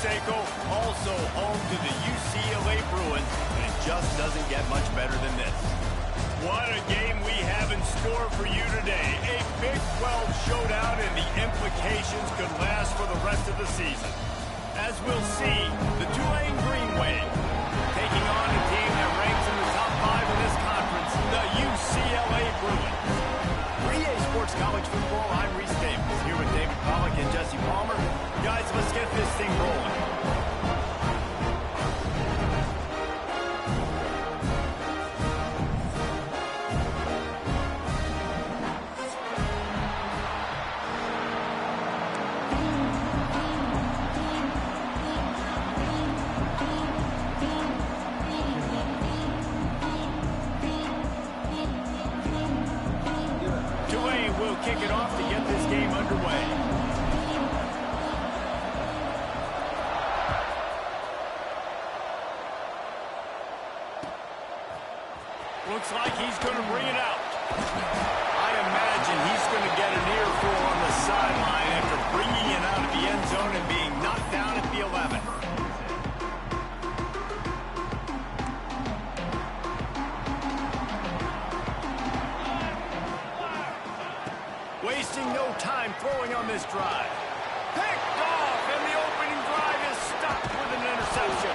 Seiko, also home to the UCLA Bruins, and it just doesn't get much better than this. What a game we have in store for you today. A Big 12 showdown, and the implications could last for the rest of the season. As we'll see, the Tulane Green Wave taking on a team that ranks in the top 5 in this conference, the UCLA Bruins. For EA Sports College Football, I'm Reese Davis, here with David Pollack and Jesse Palmer. Guys, let's get this thing rolling. Kick it off to get this game underway. Looks like he's going to bring it out. I imagine he's going to get an earful on the sideline after bringing it out of the end zone and being knocked down at the 11. Wasting no time throwing on this drive. Picked off, and the opening drive is stopped with an interception.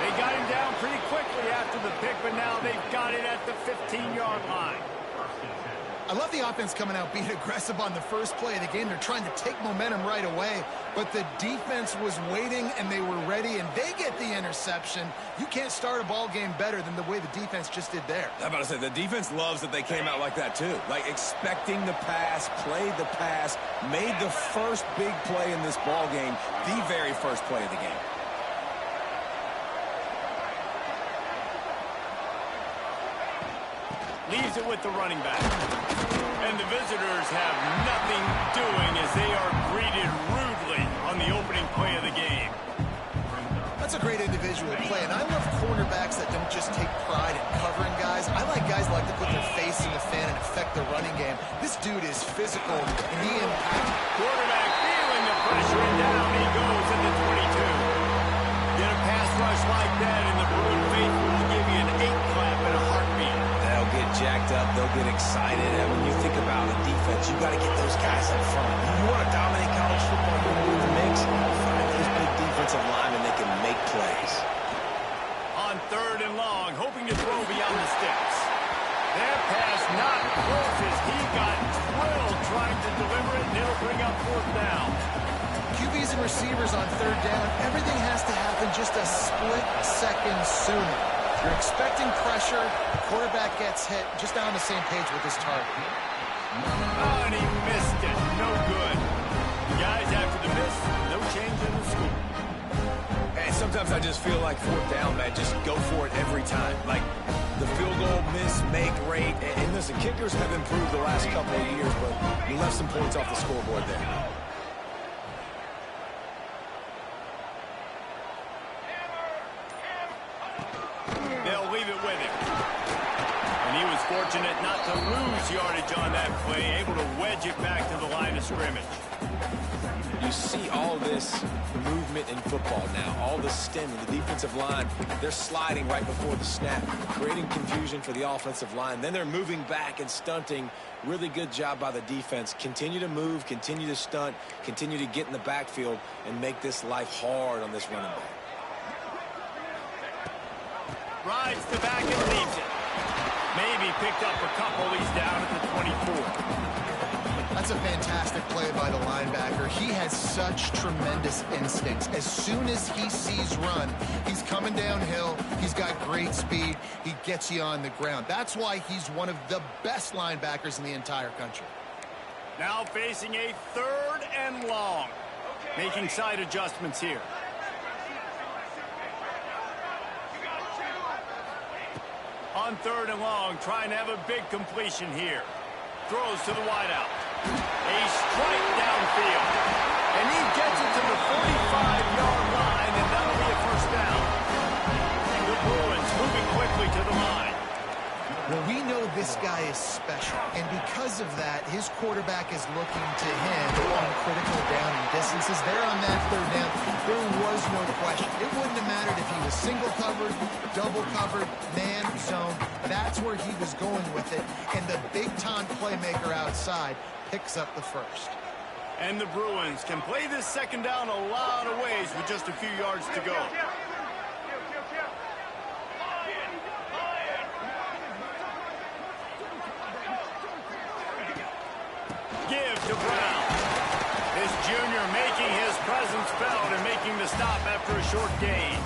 They got him down pretty quickly after the pick, but now they've got it at the 15-yard line. I love the offense coming out being aggressive on the first play of the game. They're trying to take momentum right away, but the defense was waiting, and they were ready, and they get the interception. You can't start a ball game better than the way the defense just did there. I'm about to say, the defense loves that they came out like that, too. Like, expecting the pass, played the pass, made the first big play in this ball game, the very first play of the game. Leaves it with the running back. And the visitors have nothing doing as they are greeted rudely on the opening play of the game. That's a great individual play, and I love cornerbacks that don't just take pride in covering guys. I like guys that like to put their face in the fan and affect the running game. This dude is physical, and he impacts. Quarterback feeling the pressure, and down he goes at the 22. Get a pass rush like that, and the Bruin faithful will give you an 8-clap and a heartbeat. They'll get jacked up, they'll get excited, and when you think about a defense, you got to get those guys up front. You want to dominate college football, you want to win the mix, find those big defensive linemen that can make plays. On 3rd and long, hoping to throw beyond the sticks. That pass not close as he got drilled trying to deliver it, and it'll bring up 4th down. QBs and receivers on 3rd down, everything has to happen just a split second sooner. You're expecting pressure, the quarterback gets hit, just not on the same page with his target. Oh, and he missed it. No good. Guys, after the miss, no change in the score. And sometimes I just feel like 4th down, man, just go for it every time. Like the field goal miss, make rate. And listen, kickers have improved the last couple of years, but you left some points off the scoreboard there. They'll leave it with him. And he was fortunate not to lose yardage on that play, able to wedge it back to the line of scrimmage. You see all this movement in football now, all the stemming, the defensive line, they're sliding right before the snap, creating confusion for the offensive line. Then they're moving back and stunting. Really good job by the defense. Continue to move, continue to stunt, continue to get in the backfield and make this life hard on this running back. Rides the back and leaves it. Maybe picked up a couple. He's down at the 24. That's a fantastic play by the linebacker. He has such tremendous instincts. As soon as he sees run, he's coming downhill. He's got great speed. He gets you on the ground. That's why he's one of the best linebackers in the entire country. Now facing a 3rd and long. Making side adjustments here. On 3rd and long, trying to have a big completion here. Throws to the wideout. A strike downfield. And he gets it to the 45-yard line, and that'll be a 1st down. The Bruins moving quickly to the line. Well, we know this guy is special, and because of that, his quarterback is looking to him on critical down and instances there on that third down, there was no question. It wouldn't have mattered if he was single covered, double covered, man, zone. That's where he was going with it. And the big-time playmaker outside picks up the first. And the Bruins can play this second down a lot of ways with just a few yards to go. Give to Brown. This junior making his presence felt and making the stop after a short gain.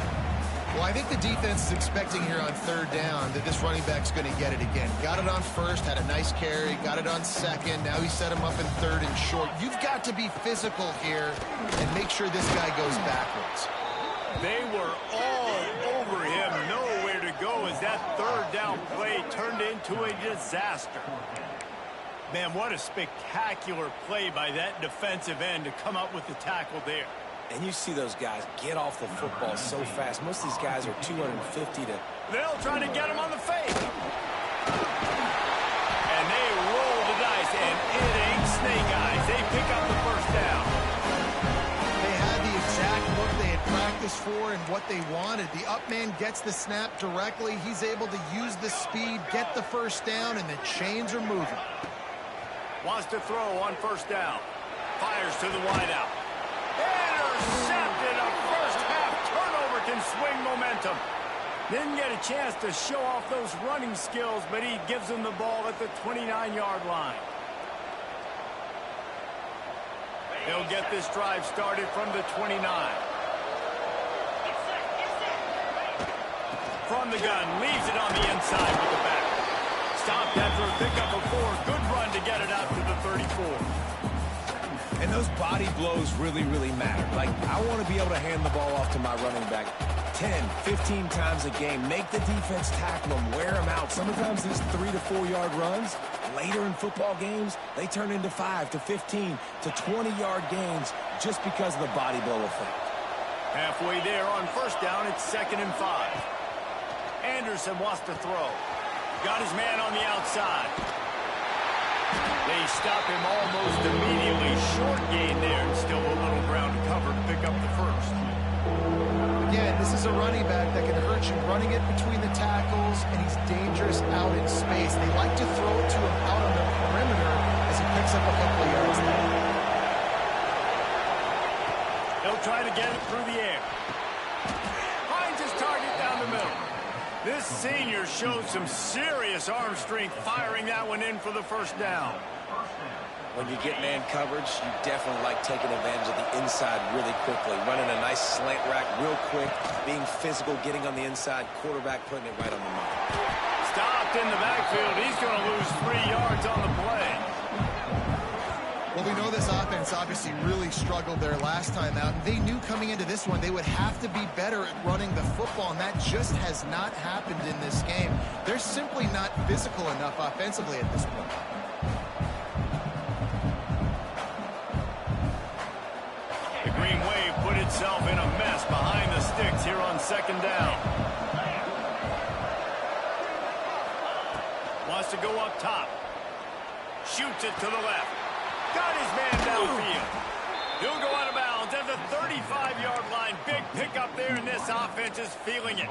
Well, I think the defense is expecting here on third down that this running back's going to get it again. Got it on first, had a nice carry, got it on second. Now he set him up in third and short. You've got to be physical here and make sure this guy goes backwards. They were all over him, nowhere to go as that third down play turned into a disaster. Man, what a spectacular play by that defensive end to come up with the tackle there. And you see those guys get off the football so fast. Most of these guys are 250 to... They'll try to get him on the fake. And they roll the dice, and it ain't snake eyes. They pick up the first down. They had the exact look they had practiced for and what they wanted. The up man gets the snap directly. He's able to use the speed, get the first down, and the chains are moving. Wants to throw on first down. Fires to the wideout. Intercepted. A first-half turnover can swing momentum. Didn't get a chance to show off those running skills, but he gives them the ball at the 29-yard line. They'll get this drive started from the 29. From the gun, leaves it on the inside with the back. Stopped after a pickup of 4. Good run to get it out to the 34. And those body blows really, really matter. Like, I want to be able to hand the ball off to my running back 10, 15 times a game. Make the defense tackle them, wear them out. Sometimes these 3 to 4 yard runs, later in football games, they turn into 5 to 15 to 20-yard gains just because of the body blow effect. Halfway there on first down, it's 2nd and 5. Anderson wants to throw. Got his man on the outside. They stop him almost immediately. Short gain there, and still a little ground to cover to pick up the first. Again, this is a running back that can hurt you running it between the tackles, and he's dangerous out in space. They like to throw it to him out on the perimeter as he picks up a couple of yards there. They'll try to get it through the air. Finds his target down the middle. This senior showed some serious arm strength firing that one in for the first down. When you get man coverage, you definitely like taking advantage of the inside really quickly. Running a nice slant rack real quick, being physical, getting on the inside, quarterback putting it right on the mark. Stopped in the backfield. He's going to lose 3 yards on the play. Well, we know this offense obviously really struggled there last time out. They knew coming into this one they would have to be better at running the football, and that just has not happened in this game. They're simply not physical enough offensively at this point. The Green Wave put itself in a mess behind the sticks here on 2nd down. Wants to go up top. Shoots it to the left. Got his man downfield. He'll go out of bounds at the 35-yard line. Big pickup there, and this offense is feeling it.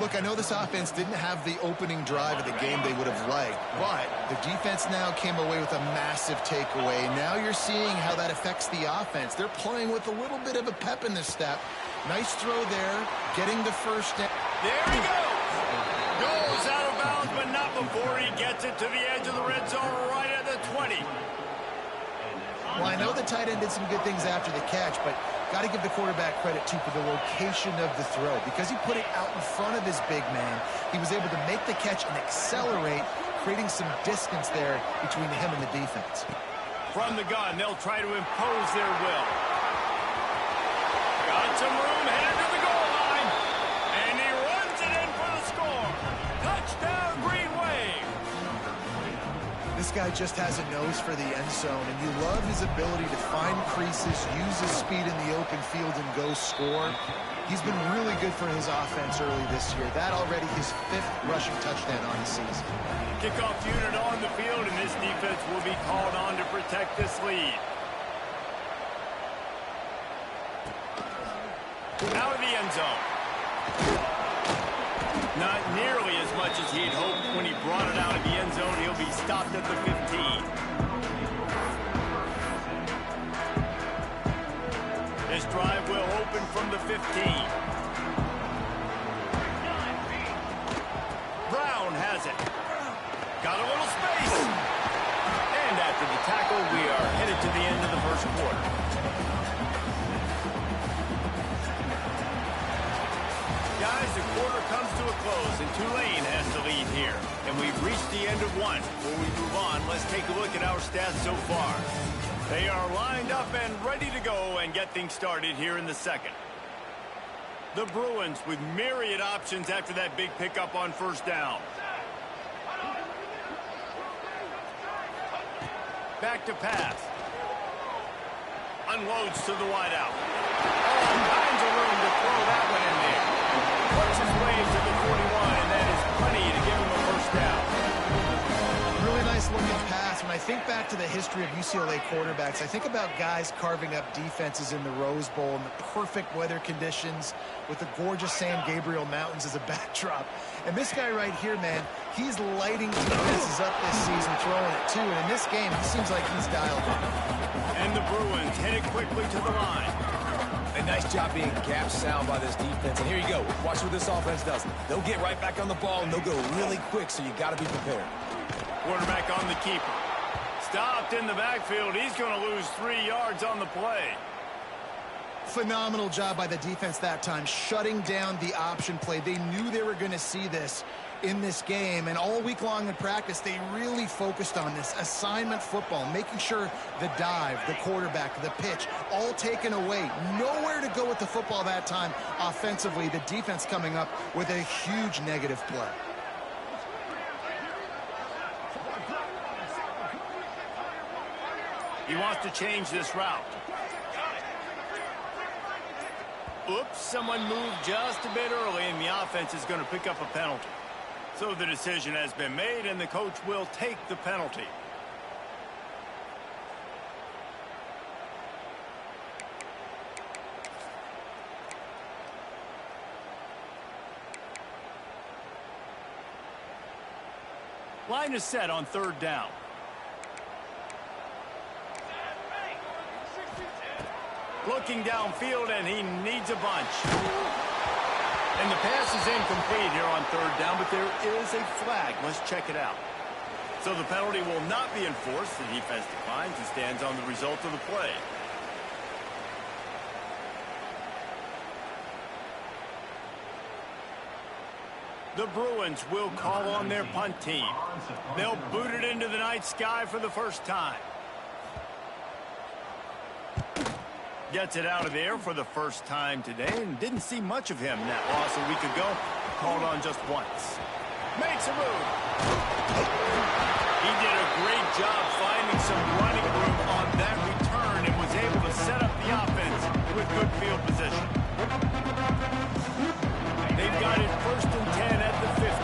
Look, I know this offense didn't have the opening drive of the game they would have liked, but the defense now came away with a massive takeaway. Now you're seeing how that affects the offense. They're playing with a little bit of a pep in their step. Nice throw there, getting the first down. There he goes. Goes out of bounds, but not before he gets it to the edge of the red zone right at the 20. Well, I know the tight end did some good things after the catch, but got to give the quarterback credit, too, for the location of the throw. Because he put it out in front of his big man, he was able to make the catch and accelerate, creating some distance there between him and the defense. From the gun, they'll try to impose their will. Got some room, headed to the goal line. And he runs it in for the score. Touchdown, Green Wave. This guy just has a nose for the end zone, and you love his ability to find creases, use his speed in the open field, and go score. He's been really good for his offense early this year. That already his 5th rushing touchdown on the season. Kickoff unit on the field, and this defense will be called on to protect this lead. Out of the end zone. Not nearly as much as he'd hoped when he brought it out of the end zone. He'll be stopped at the 15. This drive will open from the 15. Brown has it. Got a little space. And after the tackle, we are headed to the end of the first quarter. Guys, the quarter comes to a close, and Tulane has the lead here. And we've reached the end of one. Before we move on, let's take a look at our stats so far. They are lined up and ready to go and get things started here in the second. The Bruins with myriad options after that big pickup on first down. Back to pass. Unloads to the wideout. All kinds of room to throw that one in there. Works his way to the 41, and that is plenty to give him a first down. Really nice looking pass. When I think back to the history of UCLA quarterbacks, I think about guys carving up defenses in the Rose Bowl in the perfect weather conditions with the gorgeous San Gabriel Mountains as a backdrop. And this guy right here, man, he's lighting defenses up this season, throwing it too. And in this game, he seems like he's dialed in. And the Bruins headed quickly to the line. A nice job being gap sound by this defense. And here you go. Watch what this offense does. They'll get right back on the ball, and they'll go really quick, so you got to be prepared. Quarterback on the keeper. Stopped in the backfield. He's going to lose 3 yards on the play. Phenomenal job by the defense that time, shutting down the option play. They knew they were going to see this in this game, and all week long in practice, they really focused on this assignment football, making sure the dive, the quarterback, the pitch, all taken away. Nowhere to go with the football that time offensively. The defense coming up with a huge negative play. He wants to change this route. Oops, someone moved just a bit early, and the offense is going to pick up a penalty. So the decision has been made, and the coach will take the penalty. Line is set on third down. Looking downfield, and he needs a bunch. And the pass is incomplete here on third down, but there is a flag. Let's check it out. So the penalty will not be enforced. The defense declines and stands on the result of the play. The Bruins will call on their punt team. They'll boot it into the night sky for the first time. Gets it out of the air for the first time today, and didn't see much of him in that loss a week ago. Called on just once. Makes a move. He did a great job finding some running room on that return and was able to set up the offense with good field position. They've got it 1st and 10 at the 50.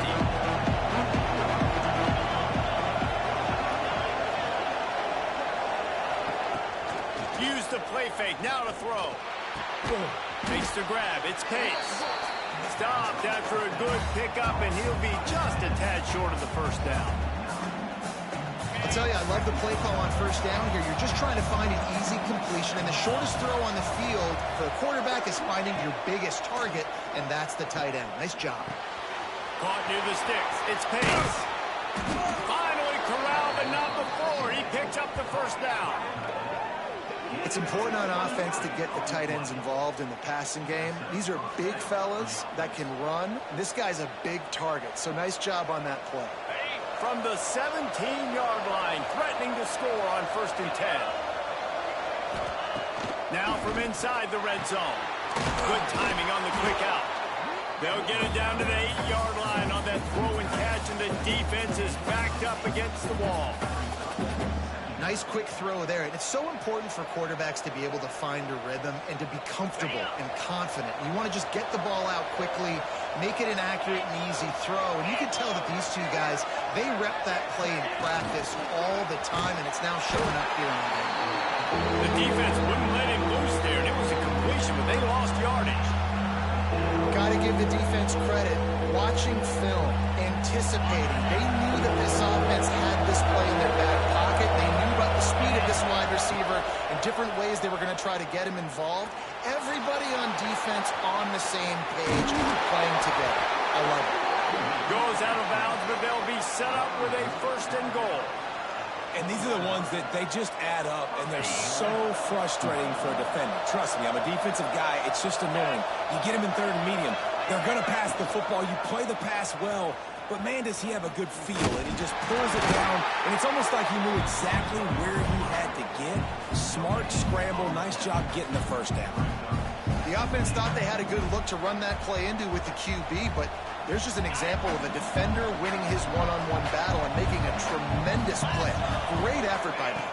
Use the play fake, now to throw. Makes the grab, it's Pace. Stopped after a good pickup, and he'll be just a tad short of the first down. I'll tell you, I love the play call on first down here. You're just trying to find an easy completion, and the shortest throw on the field for a quarterback is finding your biggest target, and that's the tight end. Nice job. Caught near the sticks, it's Pace. Finally corralled, but not before. He picks up the first down. It's important on offense to get the tight ends involved in the passing game. These are big fellas that can run. This guy's a big target, so nice job on that play. From the 17-yard line, threatening to score on 1st and 10. Now from inside the red zone. Good timing on the quick out. They'll get it down to the 8-yard line on that throw and catch, and the defense is backed up against the wall. Nice quick throw there. And it's so important for quarterbacks to be able to find a rhythm and to be comfortable and confident. You want to just get the ball out quickly, make it an accurate and easy throw. And you can tell that these two guys, they rep that play in practice all the time, and it's now showing up here in the game. The defense wouldn't let him loose there, and it was a completion, but they lost yardage. Got to give the defense credit. Watching film, anticipating. They knew that this offense had this play in their back pocket. They knew about the speed of this wide receiver and different ways they were going to try to get him involved. Everybody on defense on the same page, playing together. I love it. Goes out of bounds, but they'll be set up with a 1st and goal. And these are the ones that they just add up, and they're so frustrating for a defender. Trust me, I'm a defensive guy. It's just annoying. You get him in 3rd and medium. They're going to pass the football. You play the pass well, but, man, does he have a good feel, and he just pulls it down, and it's almost like he knew exactly where he had to get. Smart scramble. Nice job getting the 1st down. The offense thought they had a good look to run that play into with the QB, but there's just an example of a defender winning his one-on-one battle and making a tremendous play. Great effort by them.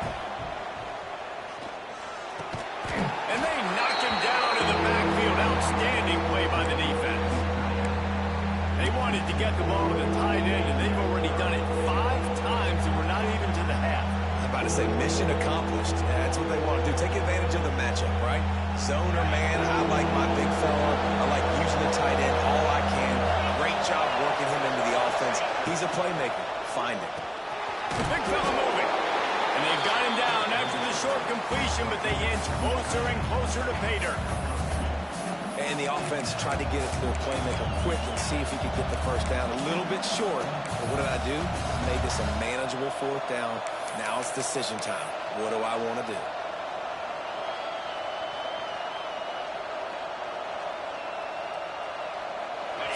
And they knock him down in the backfield. Outstanding play by the defense. They wanted to get the ball to the tight end, and they've already done it 5 times, and we're not even to the half. I'm about to say mission accomplished. That's what they want to do. Take advantage of the matchup, right? Zone or man, I like my big fella. I like using the tight end all I can. Great job working him into the offense. He's a playmaker. Find it. Big fella moving. And they've got him down after the short completion, but they inch closer and closer to pay dirt. And the offense tried to get it to their playmaker quick and see if he could get the 1st down. A little bit short, but what did I do? I made this a manageable 4th down. Now it's decision time. What do I want to do?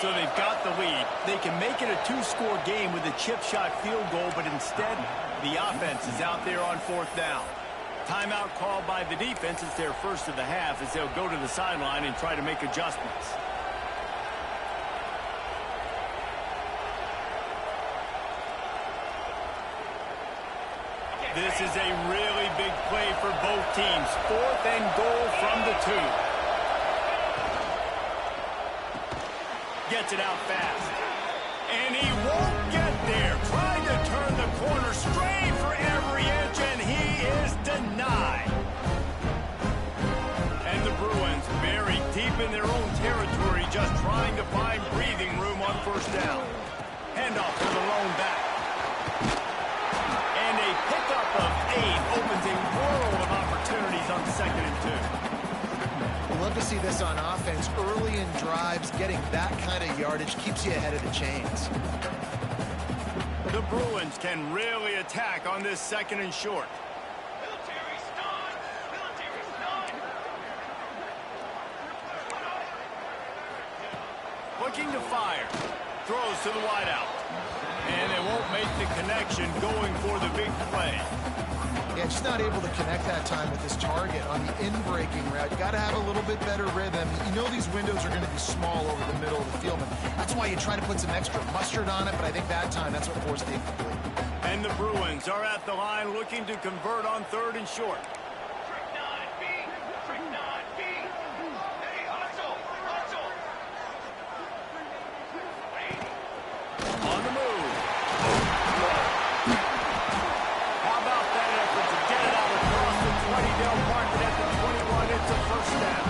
So they've got the lead. They can make it a 2-score game with a chip shot field goal, but instead, the offense is out there on 4th down. Timeout called by the defense. It's their 1st of the half as they'll go to the sideline and try to make adjustments. This is a really big play for both teams. 4th and goal from the 2. Gets it out fast. And he won't get there. Trying to turn the corner, straight for every inch, and he is denied. And the Bruins buried deep in their own territory, just trying to find breathing room on 1st down. Handoff to the lone back. And a pickup of 8 opens a world of opportunities on 2nd and 2. Love to see this on offense. Early in drives, getting that kind of yardage keeps you ahead of the chains. The Bruins can really attack on this 2nd and short. Looking to fire. Throws to the wideout. And they won't make the connection going for the big play. Yeah, just not able to connect that time with his target on the in-breaking route. You got to have a little bit better rhythm. You know these windows are going to be small over the middle of the field, and that's why you try to put some extra mustard on it, but I think that time that's what forced the incomplete. And the Bruins are at the line looking to convert on 3rd and short. On the move. How about that effort to get it out across the 20? They'll mark it at the 21. It's a 1st down.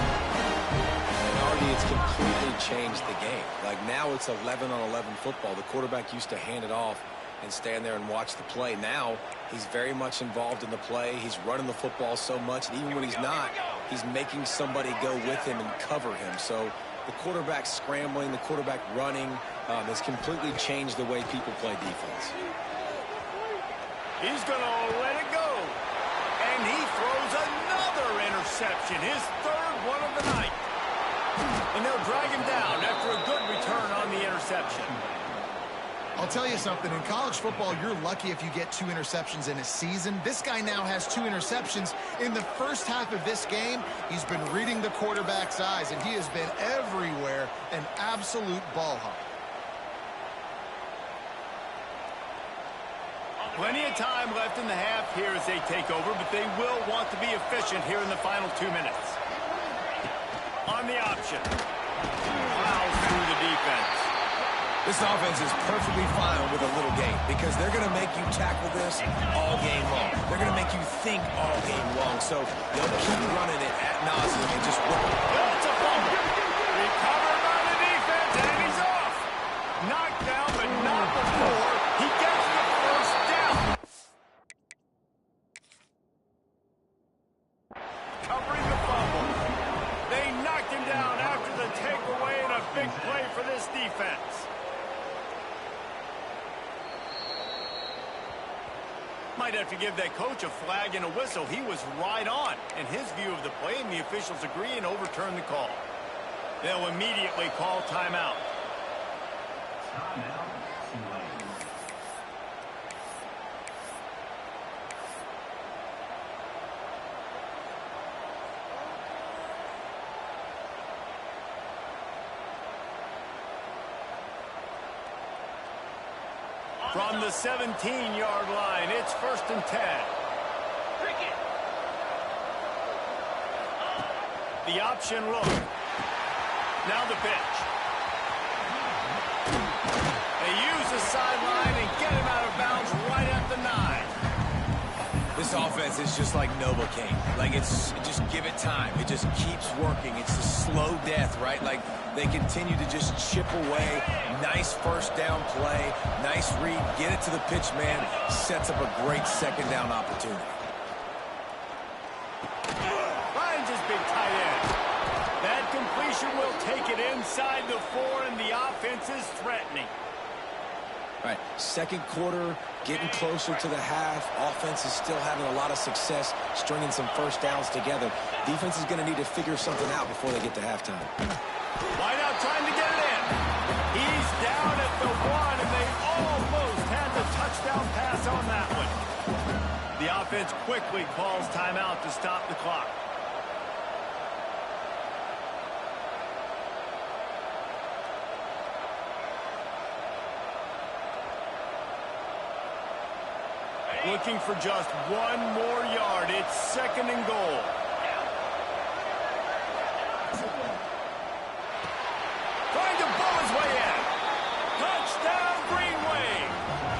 And Artie, it's completely changed the game. Like now it's 11-on-11 football. The quarterback used to hand it off and stand there and watch the play. Now he's very much involved in the play. He's running the football so much, and even when he's not, he's making somebody go with him and cover him. So the quarterback scrambling, the quarterback running has completely changed the way people play defense. He's going to let it go. And he throws another interception, his 3rd one of the night. And they'll drag him down after a good return on the interception. I'll tell you something, in college football, you're lucky if you get 2 interceptions in a season. This guy now has 2 interceptions. In the 1st half of this game, he's been reading the quarterback's eyes, and he has been everywhere, an absolute ball hawk. Plenty of time left in the half here as they take over, but they will want to be efficient here in the final 2 minutes. On the option. Fouls through the defense. This offense is perfectly fine with a little game because they're going to make you tackle this all game long. They're going to make you think all game long. So they'll keep running it ad nauseum and just work. It's a fumble. Recovered by recovering the fumble. They knocked him down after the takeaway, and a big play for this defense. Might have to give that coach a flag and a whistle. He was right on in his view of the play, and the officials agree and overturn the call. They'll immediately call timeout. From the 17-yard line, it's 1st and 10. The option look. Now the pitch. They use the sideline and get him out of bounds right at the 9. This offense is just like Novocaine. Like, just give it time. It just keeps working. It's a slow death, right? Like, they continue to just chip away. Nice first down play. Nice read. Get it to the pitch man. Sets up a great second down opportunity. Finds his big tight end. That completion will take it inside the 4, and the offense is threatening. All right, second quarter, getting closer to the half. Offense is still having a lot of success stringing some first downs together. Defense is going to need to figure something out before they get to halftime. Wide out trying to get it in. He's down at the 1, and they almost had the touchdown pass on that one. The offense quickly calls timeout to stop the clock. Looking for just 1 more yard. It's 2nd and goal. Trying to blow his way in. Touchdown, Green Wave.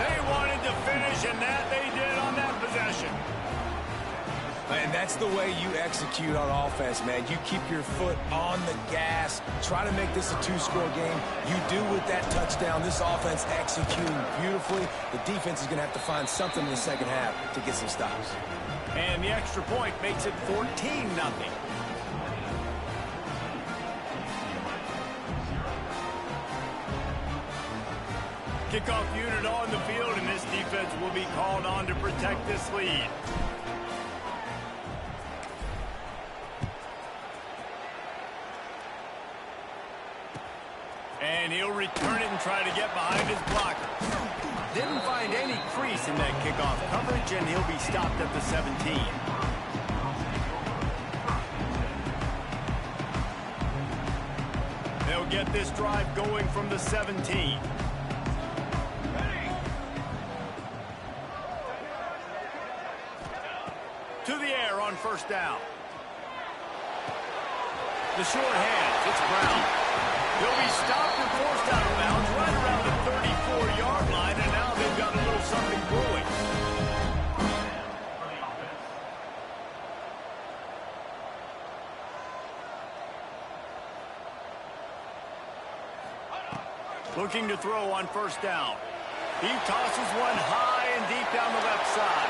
They wanted to finish, and that they did on that possession. And that's the way you execute on offense, man. You keep your foot on the gas. Try to make this a 2-score game. You do with that touchdown. This offense executing beautifully. The defense is going to have to find something in the second half to get some stops. And the extra point makes it 14-0. Kickoff unit on the field, and this defense will be called on to protect this lead. And he'll return it and try to get behind his blocker. Didn't find any crease in that kickoff coverage, and he'll be stopped at the 17. They'll get this drive going from the 17. To the air on 1st down. The short hands, it's Brown. He'll be stopped and forced out of bounds right around the 34-yard line, and now they've got a little something brewing. Looking to throw on 1st down. He tosses one high and deep down the left side.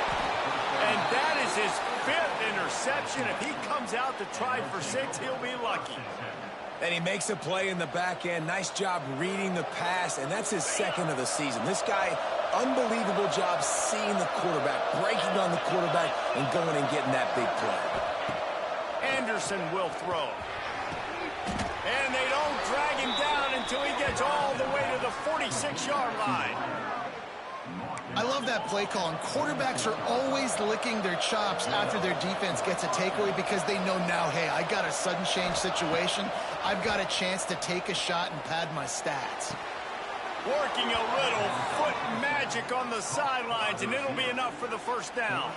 And that is his 5th interception. If he comes out to try for 6, he'll be lucky. And he makes a play in the back end. Nice job reading the pass, and that's his 2nd of the season. This guy, unbelievable job seeing the quarterback, breaking on the quarterback, and going and getting that big play. Anderson will throw. And they don't drag him down until he gets all the way to the 46-yard line. I love that play call, and quarterbacks are always licking their chops after their defense gets a takeaway because they know now, hey, I got a sudden change situation. I've got a chance to take a shot and pad my stats. Working a little foot magic on the sidelines, and it'll be enough for the 1st down.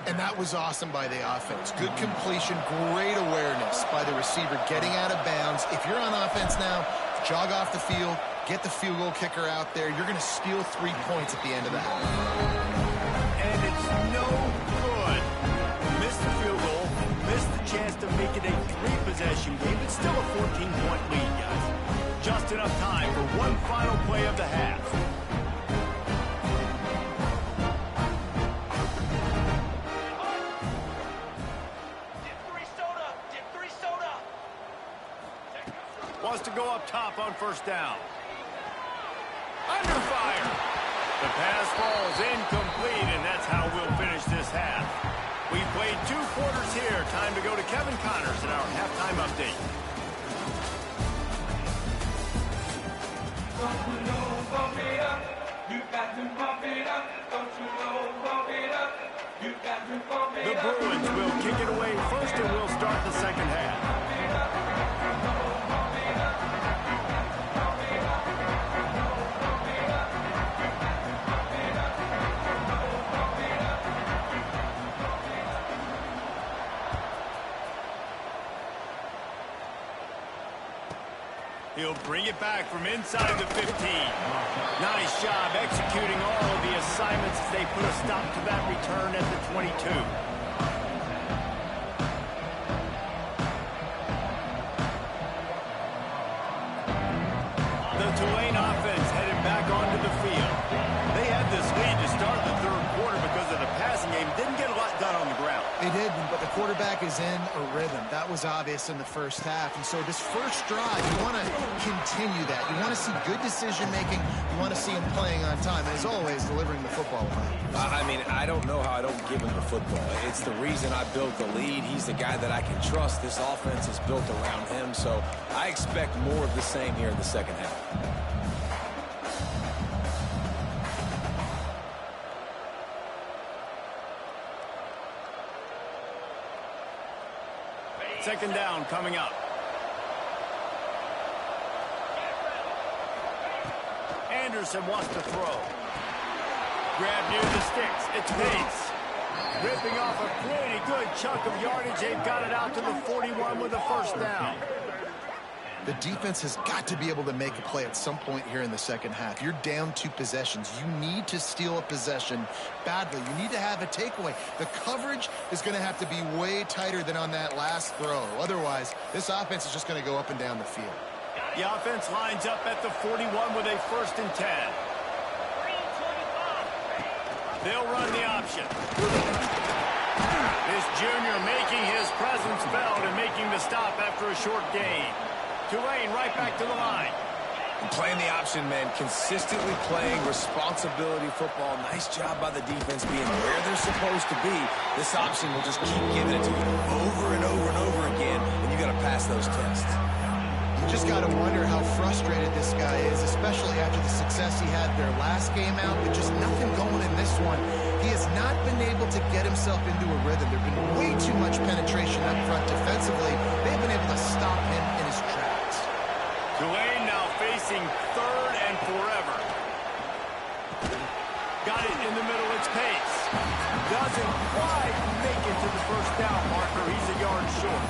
And that was awesome by the offense. Good completion, great awareness by the receiver getting out of bounds. If you're on offense now, jog off the field, get the field goal kicker out there. You're going to steal 3 points at the end of the half. And it's no good. Missed the field goal, missed the chance to make it a 3-possession game. It's still a 14-point lead, guys. Just enough time for one final play of the half. wants to go up top on first down. Under fire. The pass falls incomplete, and that's how we'll finish this half. We've played 2 quarters here. Time to go to Kevin Connors in our halftime update. Don't you know, pump it up. You got to pump it up. Don't you know, pump it up. You got to pump it up. The Bruins will kick it away first, and we'll start the second half. He'll bring it back from inside the 15. Nice job executing all of the assignments as they put a stop to that return at the 22. The Tulane offense headed back onto the field. They had this lead to start the third quarter because of the passing game. Didn't get a lot done on the ground. They did, but the quarterback is in a rhythm. That was obvious in the first half. And so this first drive, you want to continue that. You want to see good decision-making. You want to see him playing on time. And as always, delivering the football. I mean, I don't know how I don't give him the football. It's the reason I built the lead. He's the guy that I can trust. This offense is built around him. So I expect more of the same here in the second half. Second down coming up. Anderson wants to throw. Grab near the sticks. It's Pace. Ripping off a pretty good chunk of yardage. They've got it out to the 41 with a first down. The defense has got to be able to make a play at some point here in the second half. You're down 2 possessions. You need to steal a possession badly. You need to have a takeaway. The coverage is going to have to be way tighter than on that last throw. Otherwise, this offense is just going to go up and down the field. The offense lines up at the 41 with a 1st and 10. They'll run the option. This junior making his presence felt and making the stop after a short gain. Tulane right back to the line. Playing the option, man. Consistently playing responsibility football. Nice job by the defense being where they're supposed to be. This option will just keep giving it to you over and over and over again, and you got to pass those tests. You just got to wonder how frustrated this guy is, especially after the success he had their last game out, but just nothing going in this one. He has not been able to get himself into a rhythm. There's been way too much penetration up front defensively. They've been able to stop him in his tracks. Tulane now facing 3rd and forever. Got it in the middle, it's Pace. Doesn't quite make it to the first down marker. He's a yard short.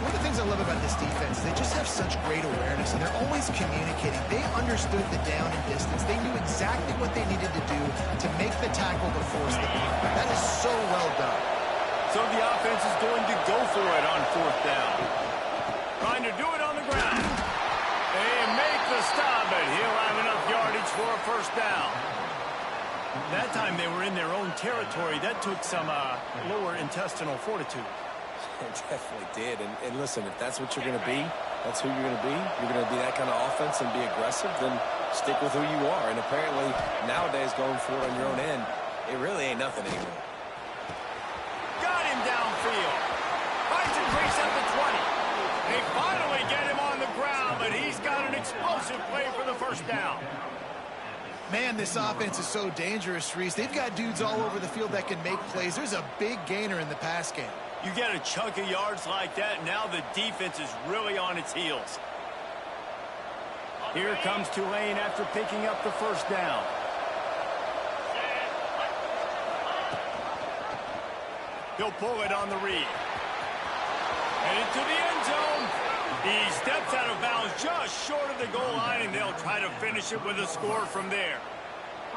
One of the things I love about this defense, they just have such great awareness, and they're always communicating. They understood the down and distance. They knew exactly what they needed to do to make the tackle to force the punt. That is so well done. So the offense is going to go for it on 4th down. Trying to do it on the ground. They make the stop, but he'll have enough yardage for a first down. That time they were in their own territory. That took some lower intestinal fortitude. It definitely did. And listen, if that's what you're going to be, that's who you're going to be. You're going to be that kind of offense and be aggressive, then stick with who you are. And apparently, nowadays, going for it on your own end, it really ain't nothing anymore. Got him downfield. Finds a crease at the 20. They finally get him on the ground, but he's got an explosive play for the first down. Man, this offense is so dangerous, Reese. They've got dudes all over the field that can make plays. There's a big gainer in the pass game. You get a chunk of yards like that, now the defense is really on its heels. Here comes Tulane after picking up the first down. He'll pull it on the read. And into the end zone. He steps out of bounds just short of the goal line, and they'll try to finish it with a score from there.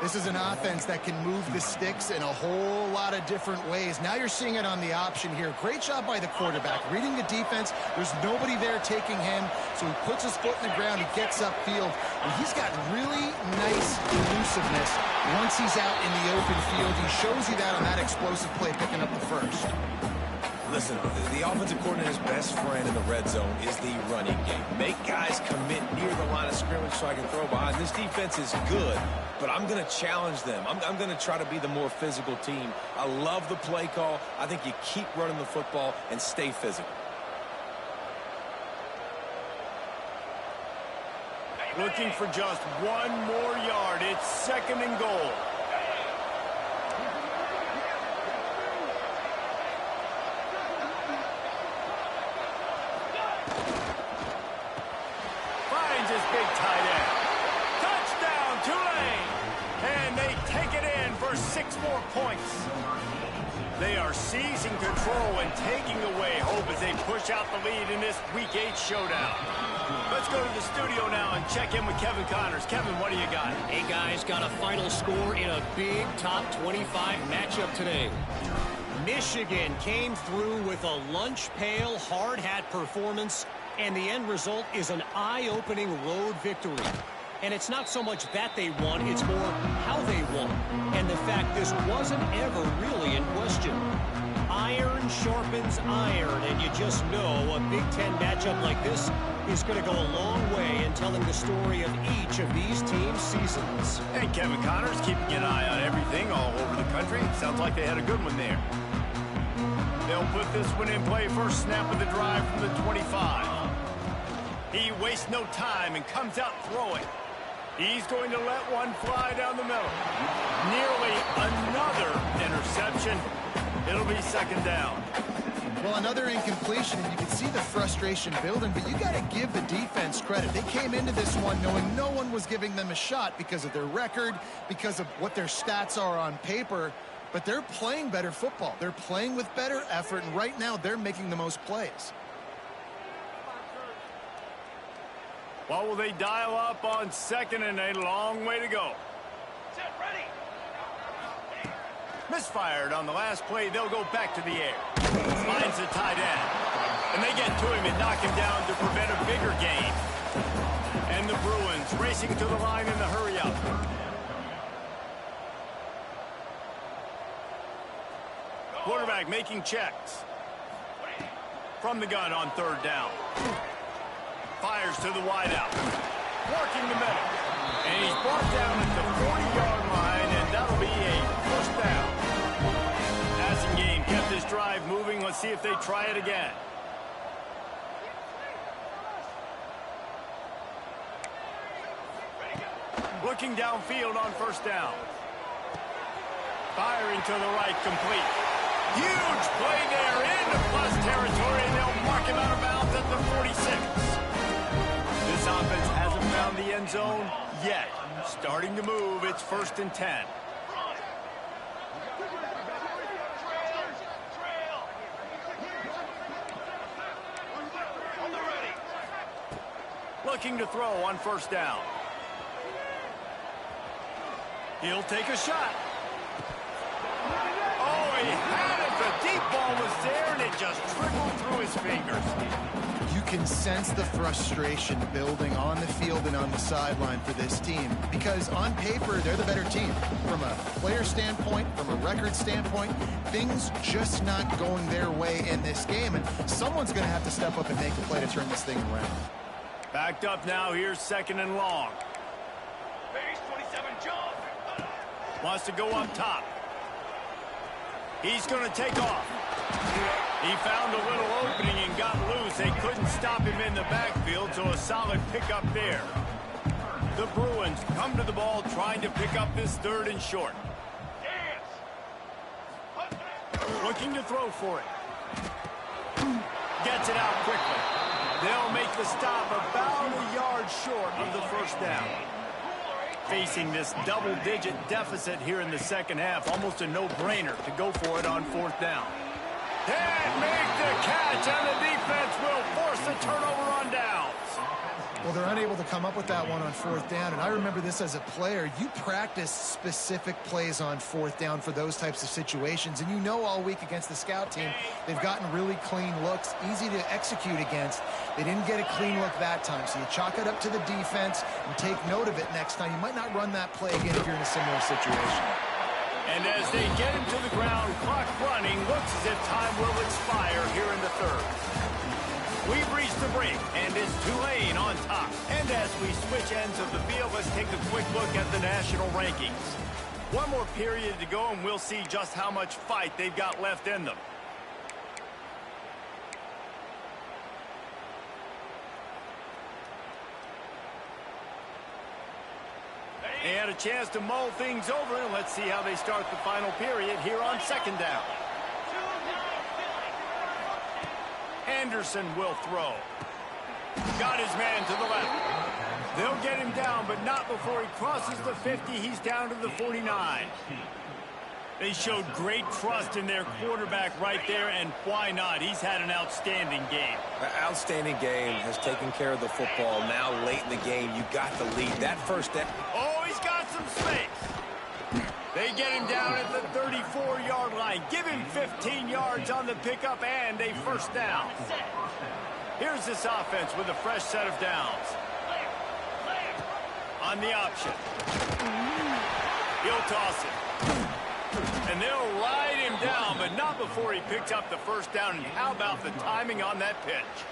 This is an offense that can move the sticks in a whole lot of different ways. Now you're seeing it on the option here. Great job by the quarterback. Reading the defense, there's nobody there taking him, so he puts his foot in the ground, he gets upfield, and he's got really nice elusiveness once he's out in the open field. He shows you that on that explosive play picking up the first. Listen, the offensive coordinator's best friend in the red zone is the running game. Make guys commit near the line of scrimmage so I can throw behind. This defense is good, but I'm going to challenge them. I'm going to try to be the more physical team. I love the play call. I think you keep running the football and stay physical. Looking for just one more yard. It's 2nd and goal. Finds his big tight end. Touchdown, Tulane! And they take it in for 6 more points. They are seizing control and taking away hope as they push out the lead in this Week 8 showdown. Let's go to the studio now and check in with Kevin Connors. Kevin, what do you got? Hey, guys, got a final score in a big top 25 matchup today. Michigan came through with a lunch pail, hard hat performance, and the end result is an eye-opening road victory. And it's not so much that they won, it's more how they won. And the fact this wasn't ever really in question. Iron sharpens iron, and you just know a Big Ten matchup like this is going to go a long way in telling the story of each of these teams' seasons. And Kevin Connors keeping an eye on everything all over the country. Sounds like they had a good one there. They'll put this one in play. First snap of the drive from the 25. He wastes no time and comes out throwing. He's going to let one fly down the middle. Nearly another interception. It'll be 2nd down. Well, another incompletion, and you can see the frustration building, but you got to give the defense credit. They came into this one knowing no one was giving them a shot because of their record, because of what their stats are on paper, but they're playing better football. They're playing with better effort, and right now they're making the most plays. What will they dial up on 2nd and a long way to go? Set, ready. Misfired on the last play. They'll go back to the air. Finds the tight end. And they get to him and knock him down to prevent a bigger gain. And the Bruins racing to the line in the hurry-up. Quarterback making checks. From the gun on 3rd down. Fires to the wideout. Working the middle. And he's brought down at the 40-yard line, and that'll be a 1st down. Passing game kept this drive moving. Let's see if they try it again. Looking downfield on 1st down. Firing to the right, complete. Huge play there into plus territory, and they'll mark him out of bounds at the 46. This offense hasn't found the end zone yet. Starting to move, it's 1st and 10. Looking to throw on 1st down. He'll take a shot. Oh, he had it. The deep ball was there, and it just trickled through his fingers. You can sense the frustration building on the field and on the sideline for this team because on paper, they're the better team. From a player standpoint, from a record standpoint, things just not going their way in this game, and someone's going to have to step up and make a play to turn this thing around. Backed up now. Here's 2nd and long. Base 27, jump. Wants to go up top. He's going to take off. He found a little opening and got loose. They couldn't stop him in the backfield, so a solid pickup there. The Bruins come to the ball trying to pick up this 3rd and short. Looking to throw for it. Gets it out quickly. They'll make the stop about a yard short of the 1st down. Facing this double-digit deficit here in the 2nd half, almost a no-brainer to go for it on 4th down. And make the catch, and the defense will force the turnover on downs. Well, they're unable to come up with that one on 4th down, and I remember this as a player. You practice specific plays on 4th down for those types of situations, and you know all week against the scout team, they've gotten really clean looks, easy to execute against. They didn't get a clean look that time, so you chalk it up to the defense and take note of it next time. You might not run that play again if you're in a similar situation. And as they get him to the ground, clock running, looks as if time will expire here in the third. We've reached the break, and it's Tulane on top. And as we switch ends of the field, let's take a quick look at the national rankings. One more period to go, and we'll see just how much fight they've got left in them. They had a chance to mull things over, and let's see how they start the final period here on second down. Anderson will throw. Got his man to the left. They'll get him down, but not before he crosses the 50. He's down to the 49. They showed great trust in their quarterback right there, and why not? He's had an outstanding game. An outstanding game, has taken care of the football. Now late in the game, you got the lead. That first step. Oh, he's got some space. They get him down at the 34-yard line. Give him 15 yards on the pickup and a first down. Here's this offense with a fresh set of downs. On the option. He'll toss it. And they'll ride him down, but not before he picks up the first down. And how about the timing on that pitch?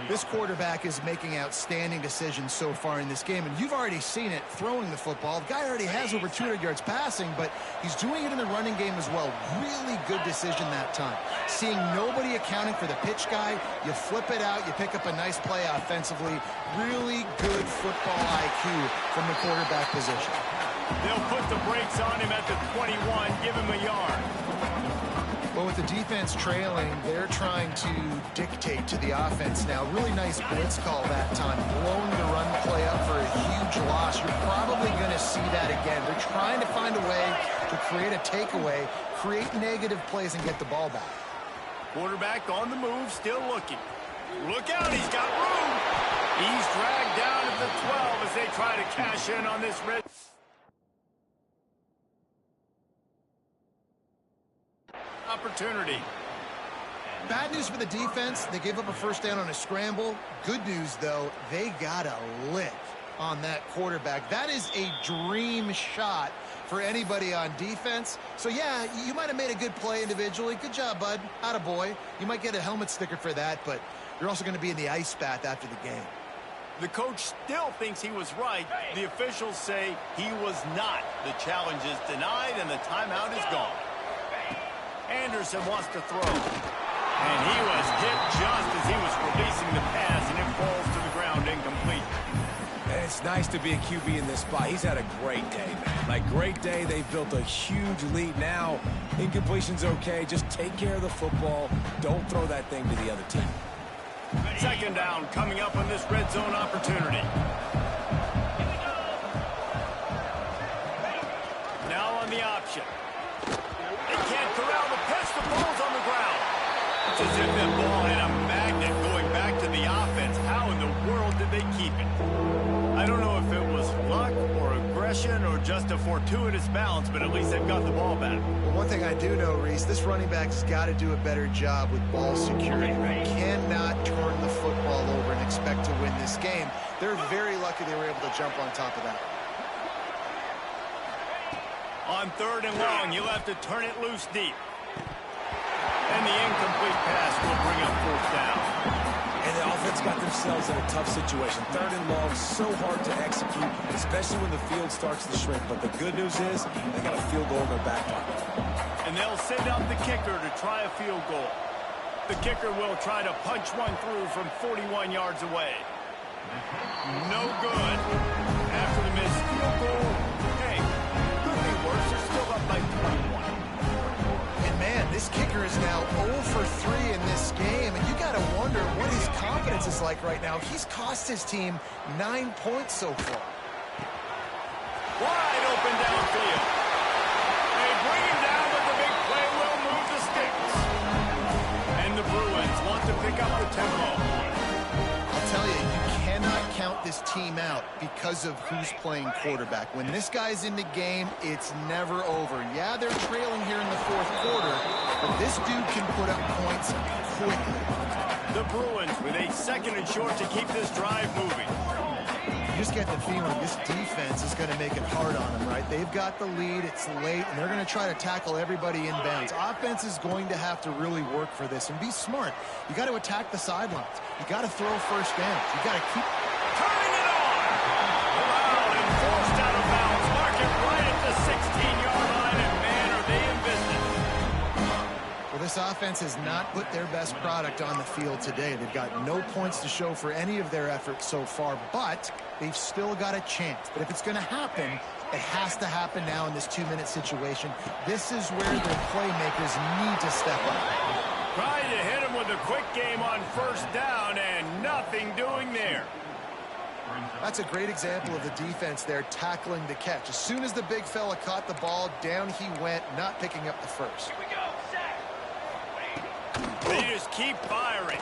This quarterback is making outstanding decisions so far in this game, and you've already seen it throwing the football. The guy already has over 200 yards passing, but he's doing it in the running game as well. Really good decision that time. Seeing nobody accounting for the pitch guy, you flip it out, you pick up a nice play offensively. Really good football IQ from the quarterback position. They'll put the brakes on him at the 21, give him a yard. Well, with the defense trailing, they're trying to dictate to the offense now. Really nice blitz call that time, blowing the run play up for a huge loss. You're probably going to see that again. They're trying to find a way to create a takeaway, create negative plays, and get the ball back. Quarterback on the move, still looking. Look out, he's got room. He's dragged down at the 12 as they try to cash in on this red. Opportunity. Bad news for the defense. They gave up a first down on a scramble. Good news, though, they got a lick on that quarterback. That is a dream shot for anybody on defense. So, yeah, you might have made a good play individually. Good job, bud. Attaboy. You might get a helmet sticker for that, but you're also going to be in the ice bath after the game. The coach still thinks he was right. The officials say he was not. The challenge is denied, and the timeout is gone. Anderson wants to throw. And he was hit just as he was releasing the pass, and it falls to the ground incomplete. And it's nice to be a QB in this spot. He's had a great day, man. Like, great day. They've built a huge lead. Now, incompletion's okay. Just take care of the football. Don't throw that thing to the other team. Second down coming up on this red zone opportunity. Now on the option. They can't corral the pitch. The ball's on the ground. It's as if that ball had a magnet going back to the offense. How in the world did they keep it? I don't know if it was luck or aggression or just a fortuitous bounce, but at least they've got the ball back. Well, one thing I do know, Reese, this running back's got to do a better job with ball security. You cannot turn the football over and expect to win this game. They're very lucky they were able to jump on top of that. On third and long, you'll have to turn it loose deep. And the incomplete pass will bring up fourth down. And the offense got themselves in a tough situation. Third and long, so hard to execute, especially when the field starts to shrink. But the good news is they got a field goal in their back pocket. And they'll send out the kicker to try a field goal. The kicker will try to punch one through from 41 yards away. No good. After the missed field goal, hey, could be worse. They're still up by 21. And man, this kicker is now 0 for 3 in this game, and you got to wonder what his confidence is like right now. He's cost his team 9 points so far. Wide open downfield. They bring him down, but the big play will move the sticks. And the Bruins want to pick up the tempo. I'll tell you, you cannot count this team out because of who's playing quarterback. When this guy's in the game, it's never over. Yeah, they're trailing here in the fourth quarter, but this dude can put up points quickly. The Bruins with a second and short to keep this drive moving. You just get the feeling this defense is going to make it hard on them, right? They've got the lead. It's late, and they're going to try to tackle everybody inbounds. Offense is going to have to really work for this and be smart. You got to attack the sidelines. You got to throw first downs. You got to keep Turning it on. Allowed and forced out of bounds. Mark it right at the 16-yard line, and man, are they in business. Well, this offense has not put their best product on the field today. They've got no points to show for any of their efforts so far, but they've still got a chance. But if it's going to happen, it has to happen now in this 2-minute situation. This is where their playmakers need to step up. Trying to hit him with a quick game on first down, and nothing doing there. That's a great example of the defense there tackling the catch. As soon as the big fella caught the ball, down he went, not picking up the first. They just keep firing.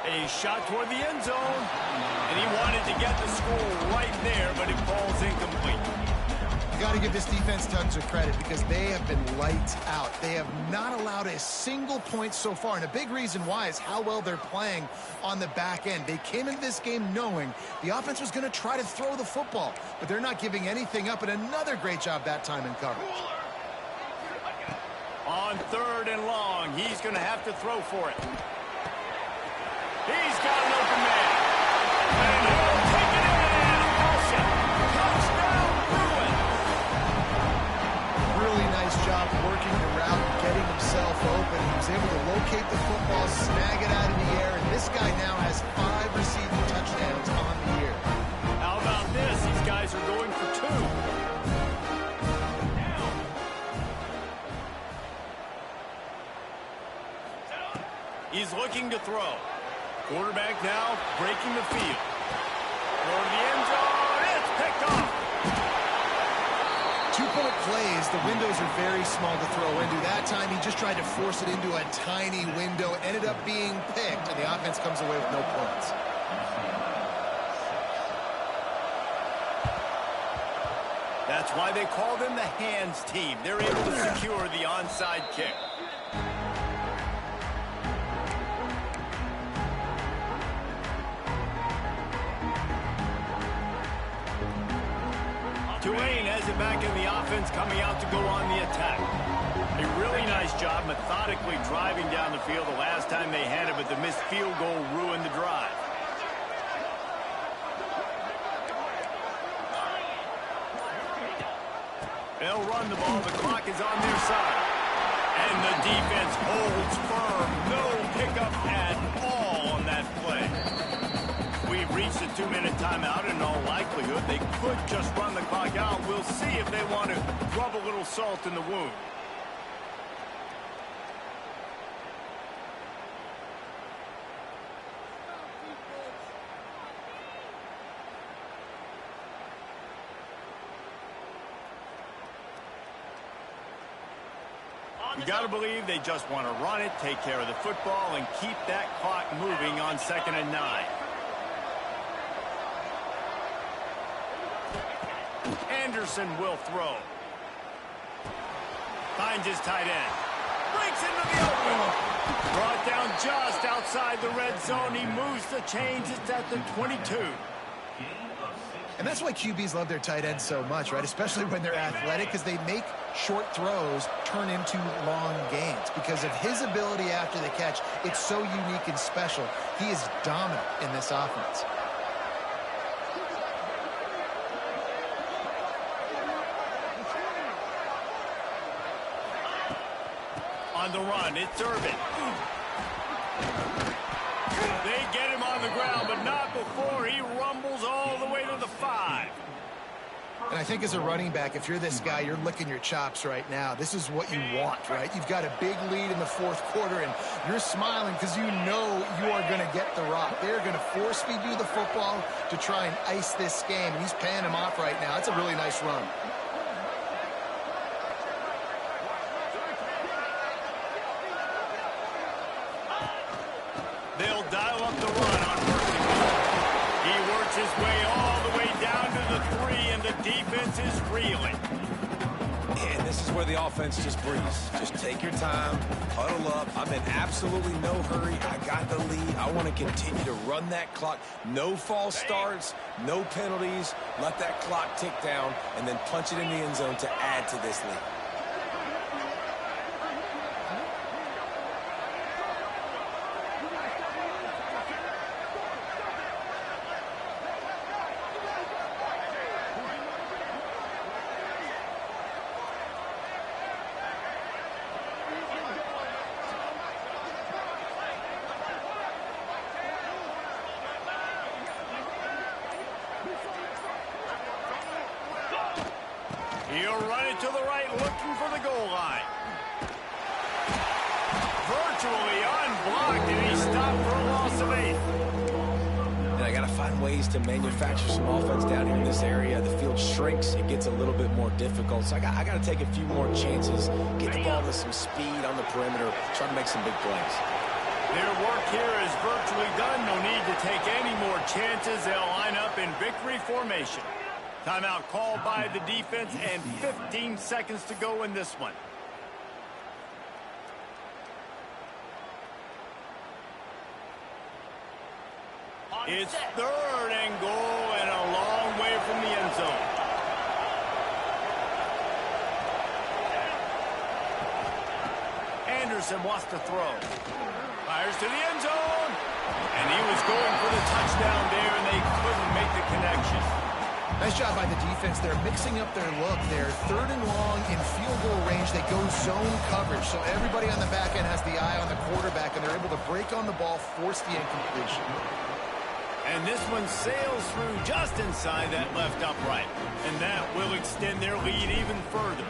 A shot toward the end zone, and he wanted to get the score right there, but it falls incomplete. You got to give this defense tons of credit because they have been lights out. They have not allowed a single point so far, and a big reason why is how well they're playing on the back end. They came into this game knowing the offense was going to try to throw the football, but they're not giving anything up, and another great job that time in coverage. On 3rd and long, he's going to have to throw for it. He's got an open man. And he'll take it in and hauls it. Touchdown, Bruins. Really nice job working the route, getting himself open. He was able to locate the football, snag it out of the air, and this guy now has 5 receiving touchdowns on the year. How about this? These guys are going for 2. He's looking to throw. Quarterback now breaking the field. Throw to the end zone. It's picked off. 2-point plays, the windows are very small to throw into. That time he just tried to force it into a tiny window. Ended up being picked, and the offense comes away with no points. That's why they call them the hands team. They're able to secure the onside kick. Tulane has it back in the offense, coming out to go on the attack. A really nice job methodically driving down the field the last time they had it, but the missed field goal ruined the drive. They'll run the ball. The clock is on their side. And the defense holds firm. No pickup at all on that play. We've reached a 2-minute timeout. In all likelihood, they could just run the clock out. We'll see if they want to rub a little salt in the wound. You got to believe they just want to run it, take care of the football, and keep that clock moving on 2nd and 9. Anderson will throw. Finds his tight end. Breaks into the open. Brought down just outside the red zone. He moves the chains. It's at the 22. And that's why QBs love their tight ends so much, right? Especially when they're athletic, because they make short throws turn into long gains. Because of his ability after the catch, it's so unique and special. He is dominant in this offense. On the run, it's Irvin. They get him on the ground, but not before he rumbles all the way to the 5. And I think as a running back, if you're this guy, you're licking your chops right now. This is what you want, right? You've got a big lead in the 4th quarter, and you're smiling because you know you are going to get the rock. They're going to force feed you the football to try and ice this game, and he's paying him off right now. That's a really nice run. They'll dial up the run on 1st and goal. He works his way all the way down to the 3, and the defense is reeling. And this is where the offense just breathes. Just take your time, huddle up. I'm in absolutely no hurry. I got the lead. I want to continue to run that clock. No false starts, no penalties. Let that clock tick down, and then punch it in the end zone to add to this lead. He'll run it to the right, looking for the goal line. Virtually unblocked, and he stopped for a loss of 8. And I got to find ways to manufacture some offense down here in this area. The field shrinks. It gets a little bit more difficult. So I got to take a few more chances, get the ball with some speed on the perimeter, try to make some big plays. Their work here is virtually done. No need to take any more chances. They'll line up in victory formation. Timeout called by the defense, and 15 seconds to go in this one. It's 3rd and goal, and a long way from the end zone. Anderson wants to throw. Fires to the end zone. And he was going for the touchdown there, and they couldn't make the connection. Nice job by the defense. They're mixing up their look. They're 3rd and long in field goal range. They go zone coverage. So everybody on the back end has the eye on the quarterback, and they're able to break on the ball, force the incompletion. And this one sails through just inside that left upright. And that will extend their lead even further.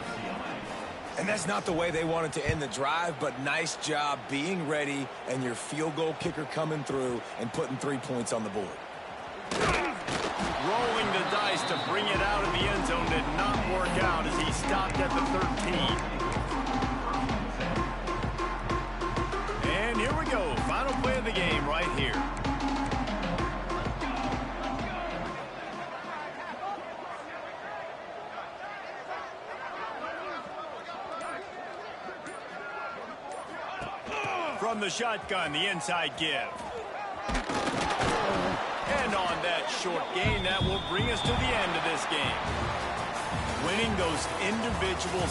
And that's not the way they wanted to end the drive, but nice job being ready and your field goal kicker coming through and putting 3 points on the board. Rolling the dice to bring it out of the end zone did not work out as he stopped at the 13. And here we go. Final play of the game right here. From the shotgun, the inside give. And on that short gain, that will bring us to the end of this game. Winning those individual